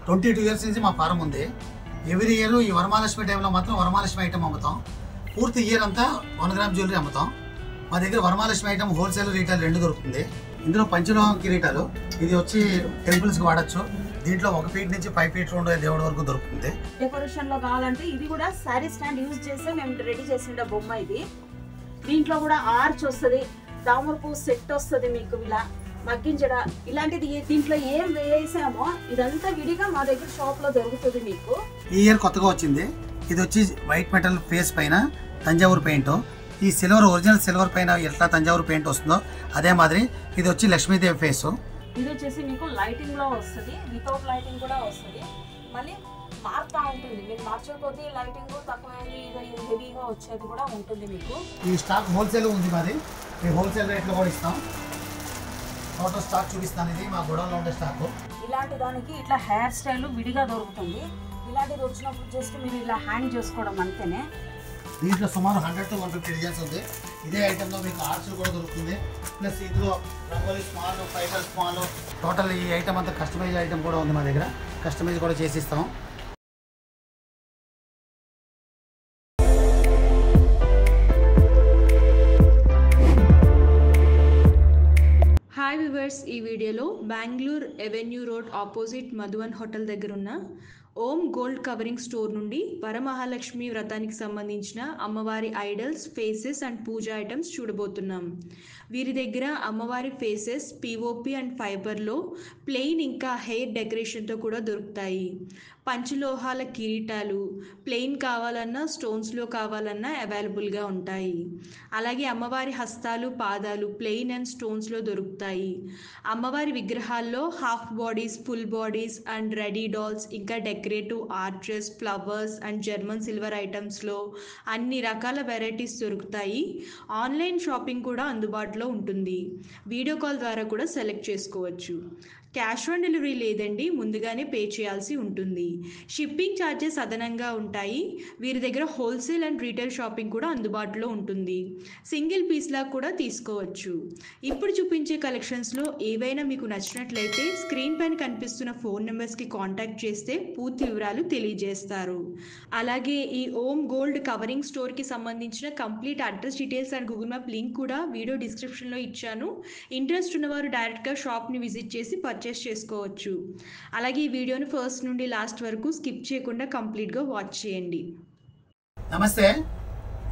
22 years నుంచి మా form ఉంది. ఎవ్రీ ఇయర్ ఈ వరమహాలక్ష్మి టైంలో మాత్రం వరమహాలక్ష్మి ఐటమ్ అమ్ముతాం. పూర్తి ఇయర్ అంతా 1 గ్రామ్ జ్యువెలరీ అమ్ముతాం. మా దగ్గర వరమహాలక్ష్మి ఐటమ్ హోల్సేల్ రీటైల్ రెండు దొరుకుతుంది. ఇందులో పంచలోహం కిరీటాలు, ఇది వచ్చి టెంపుల్స్కి వాడచ్చు. దీంట్లో 1 ఫీట్ నుంచి 5 ఫీట్ ఉండే దేవుడి వరకు దొరుకుతుంది. డెకరేషన్ లో కావాలంటే ఇది కూడా సారీ స్టాండ్ యూజ్ చేస్తే మేము రెడీ చేసిన బొమ్మ ఇది. దీంట్లో కూడా ఆర్చ్ వస్తుంది, తామరపు సెట్ వస్తుంది, మీకు ఇలా మగ్గించడ ఇలాంటిది దీంట్లో ఏం వేసామో ఇదంతా విడిగా మా దగ్గర షాప్ లో దొరుకుతుంది మీకు. ఈ ఇయర్ కొత్తగా వచ్చింది. ఇది వచ్చి వైట్ మెటల్ ఫేస్ పైన తంజావూరు పెయింట్. ఈ సిల్వర్ ఒరిజినల్ సిల్వర్ పైన ఎట్లా తంజావూరు పెయింట్ వస్తుందో అదే మాదిరి ఇది వచ్చి లక్ష్మీదేవి ఫేస్. ఇది వచ్చేసి మీకు లైటింగ్ లో వస్తుంది, వితౌట్ లైటింగ్ కూడా వస్తుంది. మళ్ళీ మారుతా ఉంటుంది, మీకు మార్చకపోతే లైటింగ్ తక్కువ హెవీగా వచ్చేది కూడా ఉంటుంది మీకు. ఈ స్టాక్ హోల్సేల్ ఉంది మాది, ఈ హోల్సేల్ రేట్లో కూడా ఇస్తాం. టోటల్ స్టాక్ చూపిస్తాను, ఇది మా గొడవలో ఉండే స్టాక్. ఇలాంటి దానికి ఇట్లా హెయిర్ స్టైల్ విడిగా దొరుకుతుంది. ఇలాంటిది వచ్చినప్పుడు జస్ట్ మీరు ఇలా హ్యాంగ్ చేసుకోవడం అంతేనే. దీంట్లో సుమారు 100 to 150 డిజైన్స్ ఉంది. ఇదే ఐటెంలో మీకు ఆర్చర్ కూడా దొరుకుతుంది. ప్లస్ ఇందులో rangoli small, fibre small, total ఈ ఐటమ్ అంతా కస్టమైజ్ ఐటమ్ కూడా ఉంది మా దగ్గర. కస్టమైజ్ కూడా చేసిస్తాం. హాయ్ వ్యూవర్స్, ఈ వీడియోలో Bengaluru avenue road opposite Madhuvan hotel దగ్గర ఉన్న ఓం గోల్డ్ కవరింగ్ స్టోర్ నుండి వరమహాలక్ష్మి వ్రతానికి సంబంధించిన అమ్మవారి idols, faces and puja items చూడబోతున్నాం. వీరి దగ్గర అమ్మవారి ఫేసెస్ పిఓపి అండ్ ఫైబర్లో ప్లెయిన్ ఇంకా హెయిర్ డెకరేషన్తో కూడా దొరుకుతాయి. పంచలోహాల కిరీటాలు ప్లెయిన్ కావాలన్నా స్టోన్స్లో కావాలన్నా అవైలబుల్గా ఉంటాయి. అలాగే అమ్మవారి హస్తాలు, పాదాలు ప్లెయిన్ అండ్ స్టోన్స్లో దొరుకుతాయి. అమ్మవారి విగ్రహాల్లో half bodies, full bodies and ready dolls, ఇంకా decorative arches, flowers and German silver ఐటమ్స్లో అన్ని రకాల వెరైటీస్ దొరుకుతాయి. ఆన్లైన్ షాపింగ్ కూడా అందుబాటులో ఉంటుంది. వీడియో కాల్ ద్వారా కూడా సెలెక్ట్ చేసుకోవచ్చు. క్యాష్ ఆన్ డెలివరీ లేదండి, ముందుగానే పే చేయాల్సి ఉంటుంది. షిప్పింగ్ ఛార్జెస్ అదనంగా ఉంటాయి. వీరి దగ్గర హోల్సేల్ అండ్ రీటైల్ షాపింగ్ కూడా అందుబాటులో ఉంటుంది. సింగిల్ పీస్లా కూడా తీసుకోవచ్చు. ఇప్పుడు చూపించే కలెక్షన్స్లో ఏవైనా మీకు నచ్చినట్లయితే స్క్రీన్ పైన కనిపిస్తున్న ఫోన్ నెంబర్స్కి కాంటాక్ట్ చేస్తే పూర్తి వివరాలు తెలియజేస్తారు. అలాగే ఈ ఓం గోల్డ్ కవరింగ్ స్టోర్కి సంబంధించిన complete address details and Google map link కూడా వీడియో డిస్క్రిప్షన్లో ఇచ్చాను. ఇంట్రెస్ట్ ఉన్నవారు డైరెక్ట్గా షాప్ని విజిట్ చేసి పర్చేస్ చేసుకోవచ్చు. అలాగే ఈ వీడియోని ఫస్ట్ నుండి లాస్ట్ వరకు స్కిప్ చేయకుండా కంప్లీట్గా వాచ్ చేయండి. నమస్తే,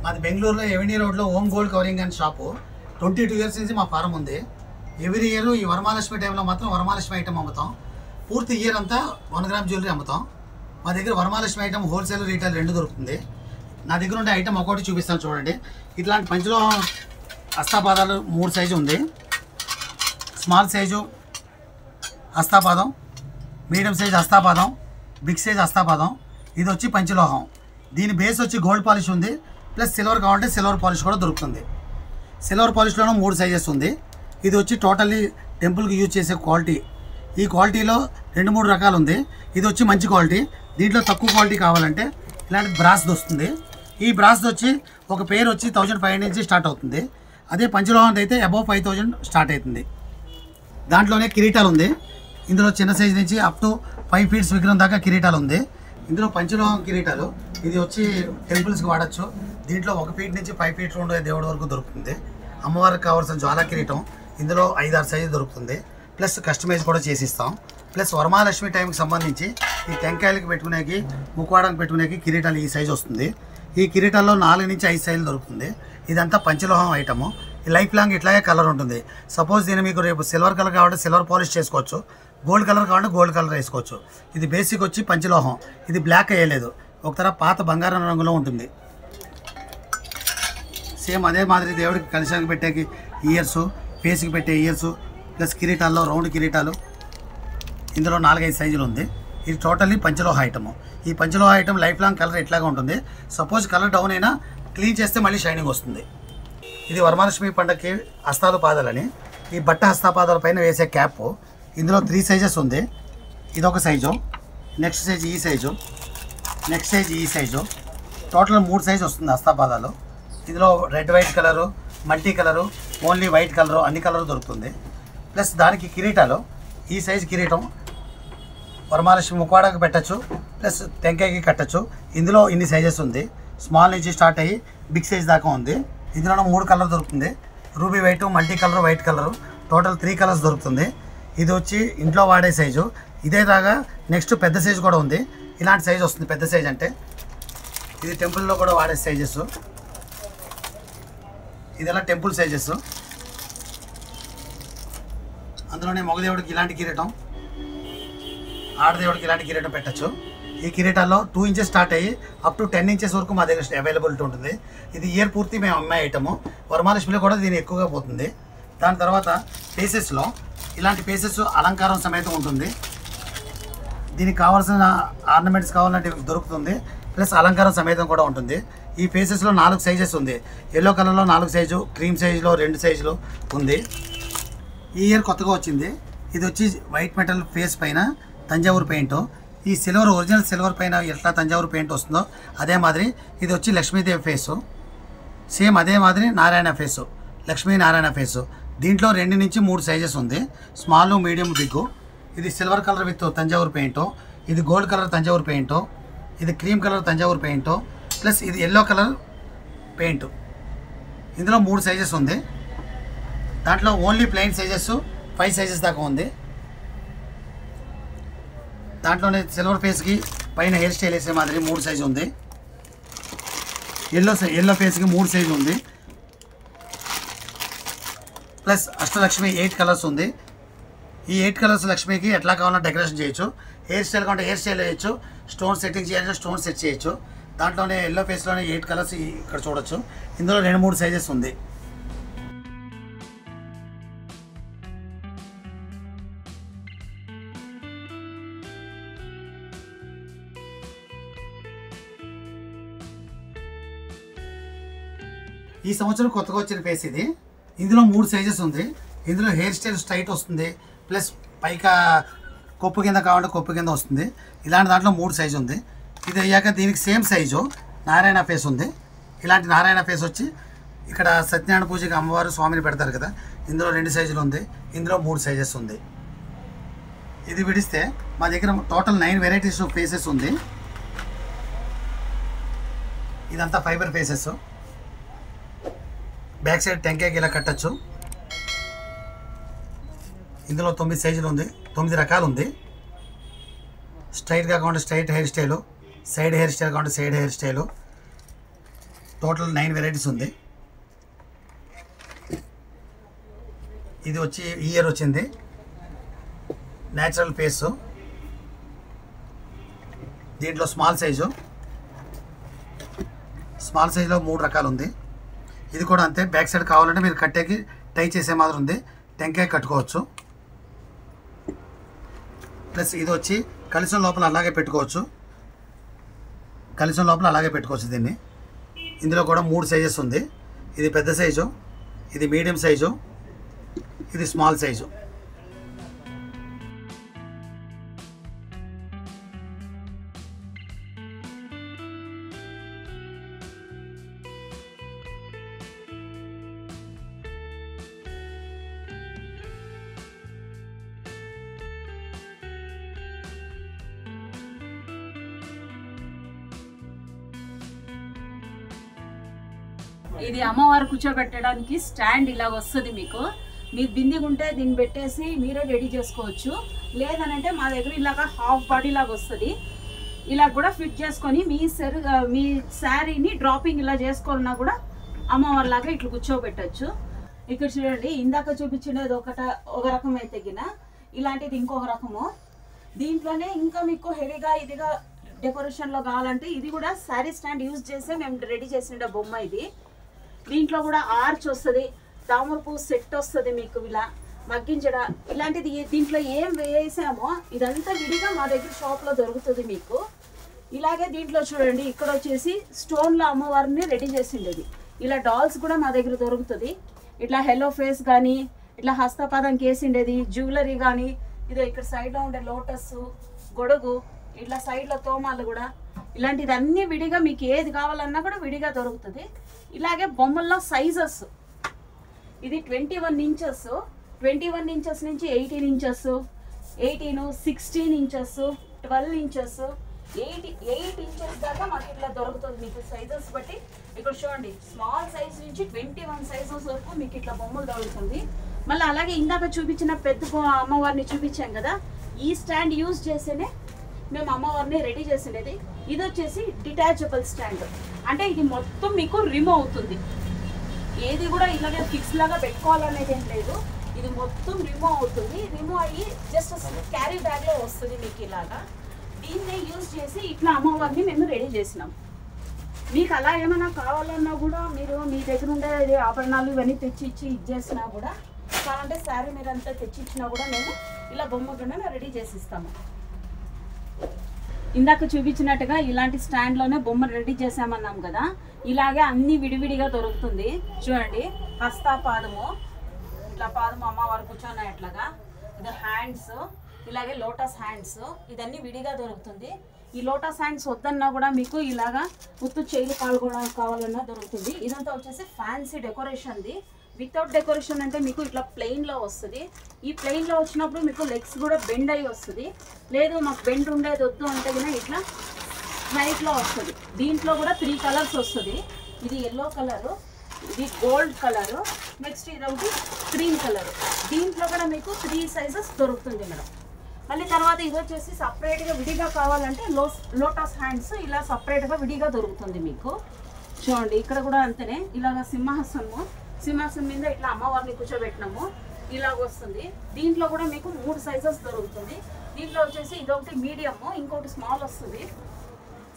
మాది బెంగళూరులో ఎవెన్యూ రోడ్లో Om gold covering and shop. 22 years నుంచి మా ఫారం ఉంది. ఎవ్రీ ఇయర్ ఈ వరమహాలక్ష్మి టైంలో మాత్రం వరమహాలక్ష్మి ఐటమ్ అమ్ముతాం. పూర్తి ఇయర్ అంతా 1 గ్రామ్ జ్యువెలరీ అమ్ముతాం. మా దగ్గర వరమహాలక్ష్మి ఐటమ్ హోల్సేల్ రీటైల్ రెండు దొరుకుతుంది. నా దగ్గర ఉండే ఐటమ్ ఒకటి చూపిస్తాను చూడండి. ఇట్లాంటి పంచులో హస్తాపాదాలు 3 సైజు ఉంది. స్మాల్ సైజు హస్తాపాదం, మీడియం సైజ్ హస్తాపాదం, బిగ్ సైజ్ హస్తాపాదం. ఇది వచ్చి పంచలోహం. దీని బేస్ వచ్చి గోల్డ్ పాలిష్ ఉంది. ప్లస్ సిల్వర్ కావాలంటే సిల్వర్ పాలిష్ కూడా దొరుకుతుంది. సిల్వర్ పాలిష్లోనూ 3 సైజెస్ ఉంది. ఇది వచ్చి టోటల్లీ టెంపుల్కి యూజ్ చేసే క్వాలిటీ. ఈ క్వాలిటీలో 2-3 రకాలు ఉంది. ఇది వచ్చి మంచి క్వాలిటీ. దీంట్లో తక్కువ క్వాలిటీ కావాలంటే ఇలాంటి బ్రాస్ వస్తుంది. ఈ బ్రాస్ వచ్చి ఒక పేరు వచ్చి 1500 నుంచి స్టార్ట్ అవుతుంది. అదే పంచలోహం అయితే అబౌవ్ 5000 స్టార్ట్ అవుతుంది. దాంట్లోనే కిరీటాలు ఉంది. ఇందులో చిన్న సైజు నుంచి అప్ టు 5 ఫీట్స్ విగ్రహం దాకా కిరీటాలు ఉంది. ఇందులో పంచలోహం కిరీటాలు, ఇది వచ్చి టెంపుల్స్కి వాడచ్చు. దీంట్లో 1 ఫీట్ నుంచి 5 ఫీట్ ఉండే దేవుడి వరకు దొరుకుతుంది. అమ్మవారికి కావాల్సిన జ్వాలా కిరీటం ఇందులో 5-6 సైజు దొరుకుతుంది. ప్లస్ కస్టమైజ్ కూడా చేసిస్తాం. ప్లస్ వరమహాలక్ష్మి టైంకి సంబంధించి ఈ టెంకాయలకి పెట్టుకునేకి, ముఖవాడానికి పెట్టుకునేకి కిరీటాలు ఈ సైజు వస్తుంది. ఈ కిరీటాల్లో 4 నుంచి 5 సైజులు దొరుకుతుంది. ఇదంతా పంచలోహం ఐటము. లైఫ్ లాంగ్ ఇట్లాగే కలర్ ఉంటుంది. సపోజ్ దీన్ని మీకు రేపు సిల్వర్ కలర్ కావాలంటే సిల్వర్ పాలిష్ చేసుకోవచ్చు, గోల్డ్ కలర్ కావాలంటే గోల్డ్ కలర్ వేసుకోవచ్చు. ఇది బేసిక్ వచ్చి పంచలోహం. ఇది బ్లాక్ వేయలేదు, ఒక తర పాత బంగారం రంగులో ఉంటుంది. సేమ్ అదే మాదిరి దేవుడికి కలశానికి పెట్టేకి ఇయర్స్, ఫేస్కి పెట్టే ఇయర్స్, ప్లస్ కిరీటాల్లో రౌండ్ కిరీటాలు ఇందులో 4-5 సైజులు ఉంది. ఇది టోటల్లీ పంచలోహ ఐటము. ఈ పంచలోహ ఐటమ్ లైఫ్ లాంగ్ కలర్ ఇట్లాగా ఉంటుంది. సపోజ్ కలర్ డౌన్ అయినా క్లీన్ చేస్తే మళ్ళీ షైనింగ్ వస్తుంది. ఇది వరమహాలక్ష్మి పండగకి హస్తాలు పాదాలని ఈ బట్ట హస్తాపాదాల పైన వేసే క్యాప్. ఇందులో 3 సైజెస్ ఉంది. ఇదొక సైజు, నెక్స్ట్ సైజ్ ఈ సైజు, నెక్స్ట్ సైజ్ ఈ సైజు, టోటల్ 3 సైజు వస్తుంది హస్తాపాదాలు. ఇందులో red white colour, multi colour, only white colour, అన్ని కలరు దొరుకుతుంది. ప్లస్ దానికి కిరీటాలు, ఈ సైజు కిరీటం వరమహాలక్ష్మి ముఖవాడకు పెట్టచ్చు, ప్లస్ టెంకాయకి కట్టచ్చు. ఇందులో ఇన్ని సైజెస్ ఉంది. స్మాల్ నుంచి స్టార్ట్ అయ్యి బిగ్ సైజ్ దాకా ఉంది. ఇందులో 3 కలర్ దొరుకుతుంది. Ruby white, multi colour, white colour, total 3 colours దొరుకుతుంది. ఇది వచ్చి ఇంట్లో వాడే సైజు. ఇదే దాకా నెక్స్ట్ పెద్ద సైజు కూడా ఉంది. ఇలాంటి సైజు వస్తుంది. పెద్ద సైజ్ అంటే ఇది టెంపుల్లో కూడా వాడే సైజెస్. ఇదెలా టెంపుల్ సైజెస్. అందులోనే మగదేవుడికి ఇలాంటి కిరీటం, ఆడదేవుడికి ఇలాంటి కిరీటం పెట్టచ్చు. ఈ కిరీటాల్లో 2 ఇంచెస్ స్టార్ట్ అయ్యి అప్ టు 10 ఇంచెస్ వరకు మా దగ్గర అవైలబిలిటీ ఉంటుంది. ఇది ఇయర్ పూర్తి మేము అమ్మే ఐటము. వరమహాలక్ష్మిలో కూడా దీని ఎక్కువగా పోతుంది. దాని తర్వాత పీసెస్లో ఇలాంటి పీసెస్ అలంకారం సమేతం ఉంటుంది. దీనికి కావాల్సిన ఆర్నమెంట్స్ కావాలంటే దొరుకుతుంది, ప్లస్ అలంకారం సమేతం కూడా ఉంటుంది. ఈ పీసెస్లో 4 సైజెస్ ఉంది. ఎల్లో కలర్లో 4 సైజు, క్రీమ్ సైజులో 2 సైజులు ఉంది. ఈ ఇయర్ కొత్తగా వచ్చింది. ఇది వచ్చి వైట్ మెటల్ ఫేస్ పైన తంజావూరు పెయింట్. ఈ సిల్వర్, ఒరిజినల్ సిల్వర్ పైన ఎట్లా తంజావూరు పెయింట్ వస్తుందో అదే మాదిరి ఇది వచ్చి లక్ష్మీదేవి ఫేసు. సేమ్ అదే మాదిరి నారాయణ ఫేసు, లక్ష్మీనారాయణ ఫేసు. దీంట్లో 2 నుంచి 3 సైజెస్ ఉంది. Small, medium, big. ఇది silver colour with Thanjavur paint. ఇది గోల్డ్ కలర్ తంజావూరు పెయింట్. ఇది cream colour Thanjavur paint, plus ఇది ఎల్లో కలర్ పెయింట్. ఇందులో 3 సైజెస్ ఉంది. దాంట్లో ఓన్లీ ప్లెయిన్ సైజెస్ 5 సైజెస్ దాకా ఉంది. దాంట్లోనే సిల్వర్ ఫేస్కి పైన హెయిర్ స్టైల్ వేసే మాదిరి 3 సైజు ఉంది. ఎల్లో ఫేస్కి 3 సైజు ఉంది. ప్లస్ అష్టలక్ష్మి 8 కలర్స్ ఉంది. ఈ 8 కలర్స్ లక్ష్మికి ఎట్లా కావాలన్నా డెకరేషన్ చేయొచ్చు. హెయిర్ స్టైల్ కావాలంటే హెయిర్ స్టైల్ వేయచ్చు, స్టోన్ సెట్టింగ్ చేయాలంటే స్టోన్ సెట్ చేయొచ్చు. దాంట్లోనే ఎల్లో ఫేస్లోనే 8 కలర్స్ ఇక్కడ చూడొచ్చు. ఇందులో 2-3 సైజెస్ ఉంది. ఈ సంవత్సరం కొత్తగా వచ్చిన ఫేస్ ఇది. ఇందులో 3 సైజెస్ ఉంది. ఇందులో హెయిర్ స్టైల్ స్ట్రైట్ వస్తుంది, ప్లస్ పైకా కొప్పు కింద కావాలంటే కొప్పు కింద వస్తుంది. ఇలాంటి దాంట్లో 3 సైజు ఉంది. ఇది అయ్యాక దీనికి సేమ్ సైజు నారాయణ ఫేస్ ఉంది. ఇలాంటి నారాయణ ఫేస్ వచ్చి ఇక్కడ సత్యనారాయణ పూజకి అమ్మవారు స్వామిని పెడతారు కదా, ఇందులో 2 సైజులు ఉంది. ఇందులో 3 సైజెస్ ఉంది. ఇది విడిస్తే మా దగ్గర టోటల్ 9 వెరైటీస్ ఆఫ్ ఫేసెస్ ఉంది. ఇదంతా ఫైబర్ ఫేసెస్. బ్యాక్ సైడ్ టెంకాయకి ఇలా కట్టచ్చు. ఇందులో 9 సైజులు ఉంది, 9 రకాలు ఉంది. స్ట్రైట్గా కావాలంటే straight hair style, side hair style కావాలంటే side hair style. Total 9 varieties ఉంది. ఇది వచ్చి ఈ ఇయర్ వచ్చింది న్యాచురల్ ఫేసు. దీంట్లో స్మాల్ సైజులో 3 రకాలు ఉంది. ఇది కూడా అంతే. బ్యాక్ సైడ్ కావాలంటే మీరు కట్టేకి టై చేసే మాదిరి ఉంది. టెంకాయ కట్టుకోవచ్చు. ప్లస్ ఇది వచ్చి కలశం లోపల అలాగే పెట్టుకోవచ్చు. దీన్ని. ఇందులో కూడా 3 సైజెస్ ఉంది. ఇది పెద్ద సైజు, ఇది మీడియం సైజు, ఇది స్మాల్ సైజు. ఇది అమ్మవారు కూర్చోబెట్టడానికి స్టాండ్ ఇలా వస్తుంది. మీకు మీరు బిందిగుంటే దీన్ని పెట్టేసి మీరే రెడీ చేసుకోవచ్చు. లేదనంటే మా దగ్గర ఇలాగా హాఫ్ బాడీ లాగా వస్తుంది. ఇలా కూడా ఫిట్ చేసుకొని మీ శారీని డ్రాపింగ్ ఇలా చేసుకున్నా కూడా అమ్మవారి లాగా ఇట్లా కూర్చోబెట్టచ్చు. ఇక్కడ చూడండి, ఇందాక చూపించినది ఒక రకం అయితే గిన, ఇలాంటిది ఇంకొక రకము. దీంట్లోనే ఇంకా మీకు హెవీగా ఇదిగా డెకరేషన్లో కావాలంటే ఇది కూడా శారీ స్టాండ్ యూజ్ చేసే మేము రెడీ చేసిన బొమ్మ ఇది. దీంట్లో కూడా ఆర్చ్ వస్తుంది, తామర పువ్వు సెట్ వస్తుంది, మీకు ఇలా మగ్గించడ ఇలాంటిది. దీంట్లో ఏం వేసామో ఇదంతా విడిగా మా దగ్గర షాప్లో దొరుకుతుంది మీకు. ఇలాగే దీంట్లో చూడండి, ఇక్కడ వచ్చేసి స్టోన్లో అమ్మవారిని రెడీ చేసిండేది. ఇలా డాల్స్ కూడా మా దగ్గర దొరుకుతుంది. ఇట్లా హెల్లో ఫేస్ కానీ, ఇట్లా హస్తపాదంకి వేసిండేది జ్యువెలరీ కానీ, ఇదో ఇక్కడ సైడ్లో ఉండే లోటస్, గొడుగు, ఇట్లా సైడ్లో తోమాలు కూడా, ఇలాంటిది అన్నీ విడిగా మీకు ఏది కావాలన్నా కూడా విడిగా దొరుకుతుంది. ఇలాగే బొమ్మల్లో సైజెస్, ఇది 21 ఇంచెస్, 21 ఇంచెస్ నుంచి 18 ఇంచెస్, 18, 16 ఇంచెస్, 12 ఇంచెస్ 8 ఇంచెస్ దాకా మాకు ఇట్లా దొరుకుతుంది మీకు సైజెస్ బట్టి. ఇక్కడ చూడండి స్మాల్ సైజ్ నుంచి 21 సైజెస్ వరకు మీకు ఇట్లా బొమ్మలు దొరుకుతుంది. మళ్ళీ అలాగే ఇందాక చూపించిన పెద్ద అమ్మవారిని చూపించాం కదా, ఈ స్టాండ్ యూజ్ చేసేనే మేము అమ్మవారిని రెడీ చేసినది. ఇది వచ్చేసి డిటాచబుల్ స్టాండ్, అంటే ఇది మొత్తం మీకు రిమూవ్ అవుతుంది. ఏది కూడా ఇలాగే ఫిక్స్ లాగా పెట్టుకోవాలనేది ఏం లేదు, ఇది మొత్తం రిమూవ్ అవుతుంది. రిమూవ్ అయ్యి జస్ట్ క్యారీ బ్యాగ్లో వస్తుంది మీకు ఇలాగా. దీన్నే యూజ్ చేసి ఇట్లా అమ్మవారిని మేము రెడీ చేసినాం. మీకు అలా ఏమైనా కావాలన్నా కూడా మీరు మీ దగ్గర ఉండే ఆభరణాలు ఇవన్నీ తెచ్చి ఇచ్చి ఇచ్చేసినా కూడా, కావాలంటే శారీ మీరు అంతా తెచ్చిచ్చినా కూడా మేము ఇలా బొమ్మ కింద రెడీ చేసి ఇస్తాము. ఇందాక చూపించినట్టుగా ఇలాంటి స్టాండ్లోనే బొమ్మ రెడీ చేసామన్నాం కదా, ఇలాగే అన్ని విడివిడిగా దొరుకుతుంది. చూడండి హస్తాపాదము, ఇట్లా పాదము అమ్మవారు కూర్చొనేట్లాగా, ఇది హ్యాండ్స్, ఇలాగే లోటస్ హ్యాండ్స్, ఇదన్నీ విడిగా దొరుకుతుంది. ఈ లోటస్ హ్యాండ్స్ వద్దన్నా కూడా మీకు ఇలాగా ఉత్తు చేయిలు పాల్గొనడానికి కావాలన్నా దొరుకుతుంది. ఇదంతా వచ్చేసి ఫ్యాన్సీ డెకరేషన్ది. వితౌట్ డెకరేషన్ అంటే మీకు ఇట్లా ప్లెయిన్లో వస్తుంది. ఈ ప్లెయిన్లో వచ్చినప్పుడు మీకు లెగ్స్ కూడా బెండ్ అయ్యి వస్తుంది. లేదు మాకు బెండ్ ఉండేది వద్దు అంటే కూడా ఇట్లా స్ట్రైట్లో వస్తుంది. దీంట్లో కూడా 3 కలర్స్ వస్తుంది. ఇది ఎల్లో కలరు, ఇది గోల్డ్ కలరు, నెక్స్ట్ ఇది ఒకటి క్రీమ్ కలరు. దీంట్లో కూడా మీకు 3 సైజెస్ దొరుకుతుంది మేడం. మళ్ళీ తర్వాత ఇది వచ్చేసి సపరేట్గా విడిగా కావాలంటే లోటస్ హ్యాండ్స్ ఇలా సపరేట్గా విడిగా దొరుకుతుంది మీకు. చూడండి ఇక్కడ కూడా అంతనే, ఇలాగ సింహాసనం మీద ఇట్లా అమ్మవారిని కూర్చోబెట్టినాము, ఇలాగ వస్తుంది. దీంట్లో కూడా మీకు 3 సైజెస్ దొరుకుతుంది. దీంట్లో వచ్చేసి ఇదొకటి మీడియము, ఇంకొకటి స్మాల్ వస్తుంది.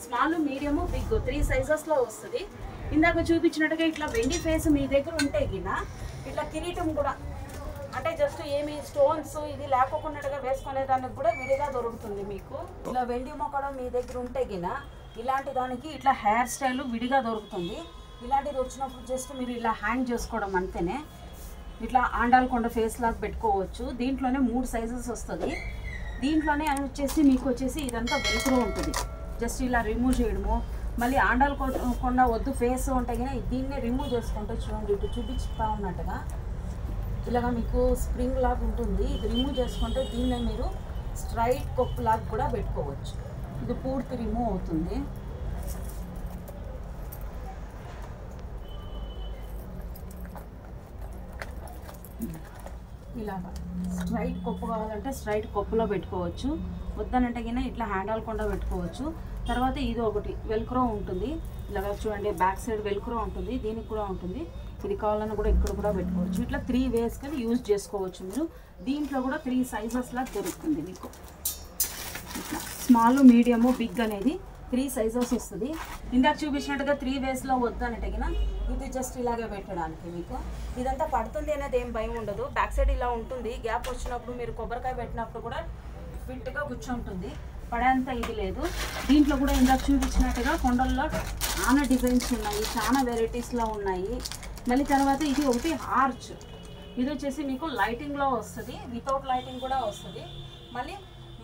స్మాల్, మీడియము, బిగ్ 3 సైజెస్లో వస్తుంది. ఇందాక చూపించినట్టుగా ఇట్లా వెండి ఫేస్ మీ దగ్గర ఉంటే గిన ఇట్లా కిరీటం కూడా, అంటే జస్ట్ ఏమి స్టోన్స్ ఇది లేకోకుండా వేసుకునే దానికి కూడా విడిగా దొరుకుతుంది మీకు. ఇలా వెండి మొక్కడం మీ దగ్గర ఉంటే గిన ఇలాంటి దానికి ఇట్లా హెయిర్ స్టైల్ విడిగా దొరుకుతుంది. ఇలాంటిది వచ్చినప్పుడు జస్ట్ మీరు ఇలా హ్యాంగ్ చేసుకోవడం అంతేనే, ఇట్లా ఆండాలకొండ ఫేస్ లాగా పెట్టుకోవచ్చు. దీంట్లోనే 3 సైజెస్ వస్తుంది. దీంట్లోనే వచ్చేసి మీకు వచ్చేసి ఇదంతా వెల్క్రో ఉంటుంది. జస్ట్ ఇలా రిమూవ్ చేయడము, మళ్ళీ ఆండాలకొండ వద్దు ఫేస్ ఉంటే కానీ దీన్నే రిమూవ్ చేసుకుంటే చూడండి ఇటు చూపిస్తా ఉన్నట్టుగా ఇలాగా మీకు స్ప్రింగ్ లాగా ఉంటుంది. ఇది రిమూవ్ చేసుకుంటే దీన్నే మీరు స్ట్రైట్ కొప్పు లాగా కూడా పెట్టుకోవచ్చు. ఇది పూర్తి రిమూవ్ అవుతుంది. ఇలాగా స్ట్రైట్ కొప్పు కావాలంటే స్ట్రైట్ కొప్పులో పెట్టుకోవచ్చు, వద్దనంటే కింద ఇట్లా హ్యాండిల్ కొండ పెట్టుకోవచ్చు. తర్వాత ఇది ఒకటి వెల్క్రో ఉంటుంది, ఇలాగా చూడండి బ్యాక్ సైడ్ వెల్క్రో ఉంటుంది, దీనికి కూడా ఉంటుంది. ఇది కావాలన్నా కూడా ఇక్కడ కూడా పెట్టుకోవచ్చు. ఇట్లా 3 వేస్ కానీ యూజ్ చేసుకోవచ్చు మీరు. దీంట్లో కూడా 3 సైజెస్ లాగా దొరుకుతుంది మీకు. ఇట్లా స్మాల్, మీడియము, బిగ్ అనేది 3 సైజెస్ వస్తుంది. ఇందాక చూపించినట్టుగా 3 వేస్లో వద్దనంటే కింద ఇది జస్ట్ ఇలాగే పెట్టడానికి మీకు. ఇదంతా పడుతుంది అనేది ఏం భయం ఉండదు. బ్యాక్ సైడ్ ఇలా ఉంటుంది, గ్యాప్ వచ్చినప్పుడు మీరు కొబ్బరికాయ పెట్టినప్పుడు కూడా ఫిట్గా కూర్చుంటుంది, పడేంత ఇది లేదు. దీంట్లో కూడా ఇందాక చూపించినట్టుగా కొండల్లో చాలా డిజైన్స్ ఉన్నాయి, చాలా వెరైటీస్లో ఉన్నాయి. మళ్ళీ తర్వాత ఇది ఒకటి ఆర్చ్, ఇది వచ్చేసి మీకు లైటింగ్లో వస్తుంది, వితౌట్ లైటింగ్ కూడా వస్తుంది. మళ్ళీ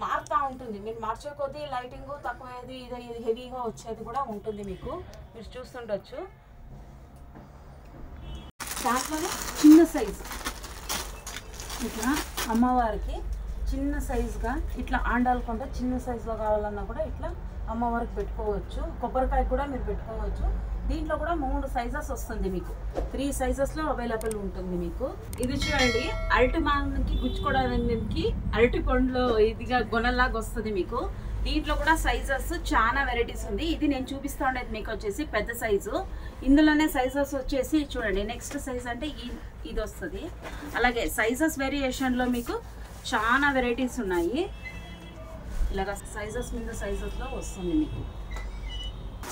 మారుతూ ఉంటుంది, మీరు మార్చే కొద్దీ లైటింగ్ తక్కువేది ఇది హెవీగా వచ్చేది కూడా ఉంటుంది మీకు. మీరు చూస్తుండొచ్చు. దాంట్లోనే చిన్న సైజు ఇట్లా అమ్మవారికి చిన్న సైజుగా ఇట్లా ఆండాలకుండా చిన్న సైజులో కావాలన్నా కూడా ఇట్లా అమ్మవారికి పెట్టుకోవచ్చు. కొబ్బరికాయ కూడా మీరు పెట్టుకోవచ్చు. దీంట్లో కూడా 3 సైజెస్ వస్తుంది మీకు. 3 సైజెస్లో అవైలబుల్ ఉంటుంది మీకు. ఇది చూడండి అరటి మాకి గుచ్చుకోవడానికి అరటి పండులో ఇదిగా గొనలాగా వస్తుంది మీకు. దీంట్లో కూడా సైజెస్ చాలా వెరైటీస్ ఉంది. ఇది నేను చూపిస్తా ఉండేది మీకు వచ్చేసి పెద్ద సైజు. ఇందులోనే సైజెస్ వచ్చేసి చూడండి నెక్స్ట్ సైజ్ అంటే ఇది వస్తుంది. అలాగే సైజెస్ వేరియేషన్లో మీకు చాలా వెరైటీస్ ఉన్నాయి. ఇలాగ సైజెస్ మీద సైజెస్లో వస్తుంది మీకు.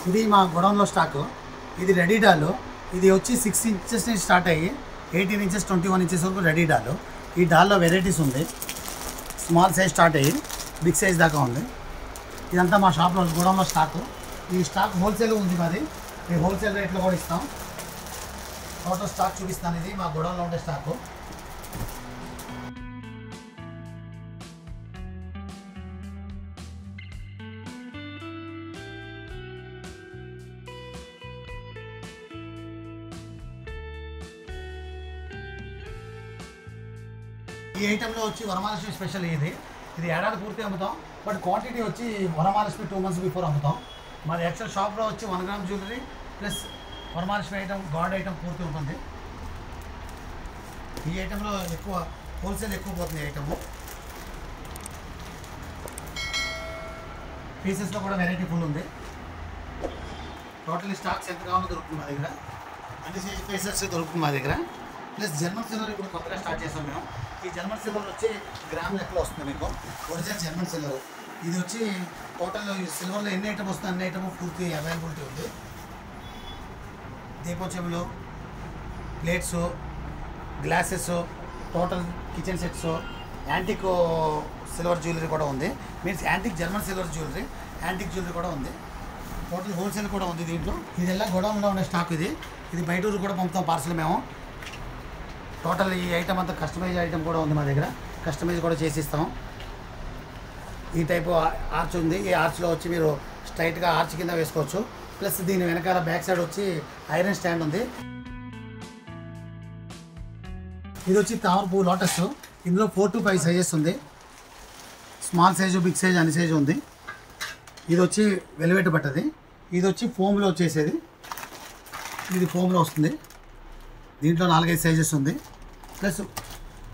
ఇది మా గొడౌన్లో స్టాకు. ఇది రెడీ డాలు. ఇది వచ్చి 6 ఇంచెస్ నుంచి స్టార్ట్ అయ్యి 18 ఇంచెస్ 21 ఇంచెస్ వరకు రెడీ డాలు. ఈ డాల్లో వెరైటీస్ ఉంది. స్మాల్ సైజ్ స్టార్ట్ అయ్యి బిగ్ సైజ్ దాకా ఉంది. ఇదంతా మా షాప్లో గొడౌన్లో స్టాకు. ఈ స్టాక్ హోల్సేల్ ఉంది మాది. ఈ హోల్సేల్ రేట్లో కూడా ఇస్తాం. టోటల్ స్టాక్ చూపిస్తాను. ఇది మా గొడౌన్లో ఉండే స్టాకు. ఈ ఐటెంలో వచ్చి వరమహాలక్ష్మి స్పెషల్ ఇది ఏడాది పూర్తి అమ్ముతాం. బట్ క్వాంటిటీ వచ్చి వరమహాలక్ష్మి 2 months బిఫోర్ అమ్ముతాం. మాది యాక్చువల్ షాప్లో వచ్చి 1 gram jewellery plus Varamahalakshmi item, God item పూర్తి ఉంటుంది. ఈ ఐటెంలో ఎక్కువ హోల్సేల్ ఎక్కువ పోతుంది. ఐటమ్ పీసెస్లో కూడా వెరైటీ ఫుల్ ఉంది. టోటల్ స్టాక్స్ ఎంత కావాలో దొరుకుతుంది మా దగ్గర. అన్ని సైజ్ పీసెస్ దొరుకుతుంది మా దగ్గర. ప్లస్ జర్మన్ సిల్వర్ ఇప్పుడు కొత్తగా స్టార్ట్ చేస్తాం మేము. ఈ జర్మన్ సిల్వర్ వచ్చి గ్రామ్ లెక్కలో వస్తుంది మీకు. ఒరిజినల్ జర్మన్ సిల్వర్ ఇది వచ్చి టోటల్ సిల్వర్లో ఎన్ని ఐటమ్ వస్తుంది అన్ని ఐటమ్ పూర్తి అవైలబిలిటీ ఉంది. దీపం చెవులు, plates, glasses, total kitchen sets, antique silver jewellery కూడా ఉంది. Means antique German silver jewellery, antique jewellery కూడా ఉంది. టోటల్ హోల్సేల్ కూడా ఉంది దీంట్లో. ఇది ఎలా గోడౌన్లో ఉండే స్టాక్ ఇది బయట ఊరు కూడా పంపుతాం పార్సల్ మేము. టోటల్ ఈ ఐటమ్ అంతా కస్టమైజ్ ఐటమ్ కూడా ఉంది మా దగ్గర. కస్టమైజ్ కూడా చేసి ఇస్తాం. ఈ టైపు ఆర్చ్ ఉంది. ఈ ఆర్చ్లో వచ్చి మీరు స్ట్రైట్గా ఆర్చ్ కింద వేసుకోవచ్చు. ప్లస్ దీని వెనకాల బ్యాక్ సైడ్ వచ్చి ఐరన్ స్టాండ్ ఉంది. ఇది వచ్చి తామర పువ్వు లోటస్. ఇందులో 4 to 5 సైజెస్ ఉంది. స్మాల్ సైజు, బిగ్ సైజ్ అన్ని సైజు ఉంది. ఇది వచ్చి వెల్వెట్ పట్టది. ఇది వచ్చి ఫోమ్లో వచ్చేసేది. ఇది ఫోమ్లో వస్తుంది. దీంట్లో 4-5 సైజెస్ ఉంది. Plus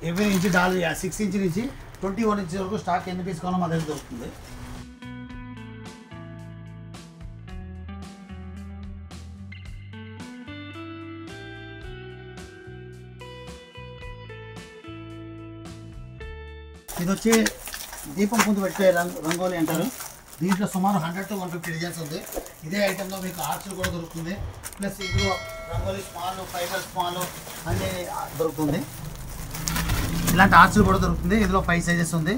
every inch doll 6 inch నుంచి 21 ఇంచ్ వరకు స్టాక్ ఎన్ని పీస్ కావాలో మా దగ్గర దొరుకుతుంది. ఇది వచ్చి దీపం ముందు పెట్టే రంగోలి అంటారు. దీంట్లో సుమారు 100 to 150 డిజైన్స్ ఉంది. ఇదే ఐటెంలో మీకు ఆర్చులు కూడా దొరుకుతుంది. ప్లస్ ఇందులో రంగోలి స్మాల్, ఫైబర్ స్మాల్ అన్నీ దొరుకుతుంది. ఇలాంటి ఆర్చులు కూడా దొరుకుతుంది. ఇందులో 5 సైజెస్ ఉంది.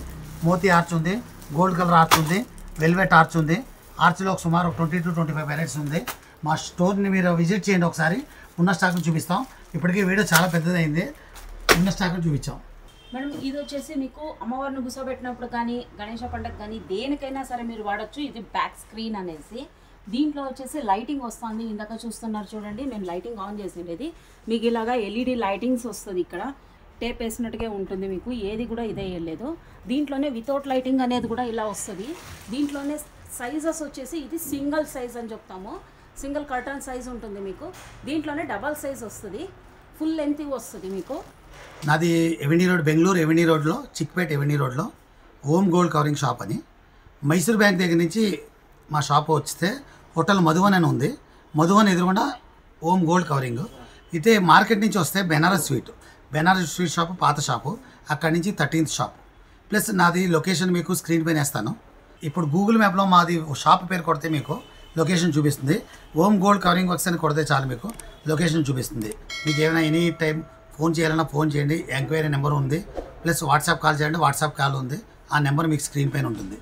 మోతీ ఆర్చ్ ఉంది, గోల్డ్ కలర్ ఆర్చ్ ఉంది, వెల్వెట్ ఆర్చ్ ఉంది. ఆర్చ్లో సుమారు 20 to 25 వెరైటీస్ ఉంది. మా స్టోర్ని మీరు విజిట్ చేయండి ఒకసారి. ఉన్న స్టాక్ని చూపిస్తాం. ఇప్పటికీ వీడియో చాలా పెద్దదైంది. ఉన్న స్టాక్ని చూపించాం. మేడం ఇది వచ్చేసి మీకు అమ్మవారిని కూర్చోబెట్టినప్పుడు కానీ, గణేష పండుగ కానీ దేనికైనా సరే మీరు వాడచ్చు. ఇది బ్యాక్ స్క్రీన్ అనేసి. దీంట్లో వచ్చేసి లైటింగ్ వస్తుంది. ఇందాక చూస్తున్నారు చూడండి, నేను లైటింగ్ ఆన్ చేసిండేది. మీకు ఇలాగా LED లైటింగ్స్ వస్తుంది. ఇక్కడ టేప్ వేసినట్టుగా ఉంటుంది. మీకు ఏది కూడా ఇదే వేయలేదు. దీంట్లోనే వితౌట్ లైటింగ్ అనేది కూడా ఇలా వస్తుంది. దీంట్లోనే సైజెస్ వచ్చేసి ఇది సింగిల్ సైజ్ అని చెప్తాము. సింగిల్ కర్టన్ సైజ్ ఉంటుంది మీకు. దీంట్లోనే డబల్ సైజ్ వస్తుంది. ఫుల్ లెంత్ వస్తుంది మీకు. నాది ఎవెన్యూ రోడ్, బెంగళూరు ఎవెన్యూ రోడ్లో, చిక్పేట్ ఎవెన్యూ రోడ్లో ఓమ్ గోల్డ్ కవరింగ్ షాప్ అని. మైసూర్ బ్యాంక్ దగ్గర నుంచి మా షాప్ వస్తే హోటల్ మధువన్ అని ఉంది. మధువన్ ఎదురుగుండా ఓమ్ గోల్డ్ కవరింగ్. అయితే మార్కెట్ నుంచి వస్తే బెనారస్ స్వీట్ షాపు, పాత షాపు. అక్కడి నుంచి 13th షాప్. ప్లస్ నాది లొకేషన్ మీకు స్క్రీన్ పైన వేస్తాను. ఇప్పుడు గూగుల్ మ్యాప్లో మాది షాప్ పేరు కొడితే మీకు లొకేషన్ చూపిస్తుంది. ఓమ్ గోల్డ్ కవరింగ్ వర్క్స్ అని కొడితే చాలు మీకు లొకేషన్ చూపిస్తుంది. మీకు ఏమైనా ఎనీ టైం ఫోన్ చేయాలన్నా ఫోన్ చేయండి. ఎంక్వైరీ నెంబర్ ఉంది. ప్లస్ వాట్సాప్ కాల్ చేయండి, వాట్సాప్ కాల్ ఉంది. ఆ నెంబర్ మీకు స్క్రీన్ పైన ఉంటుంది.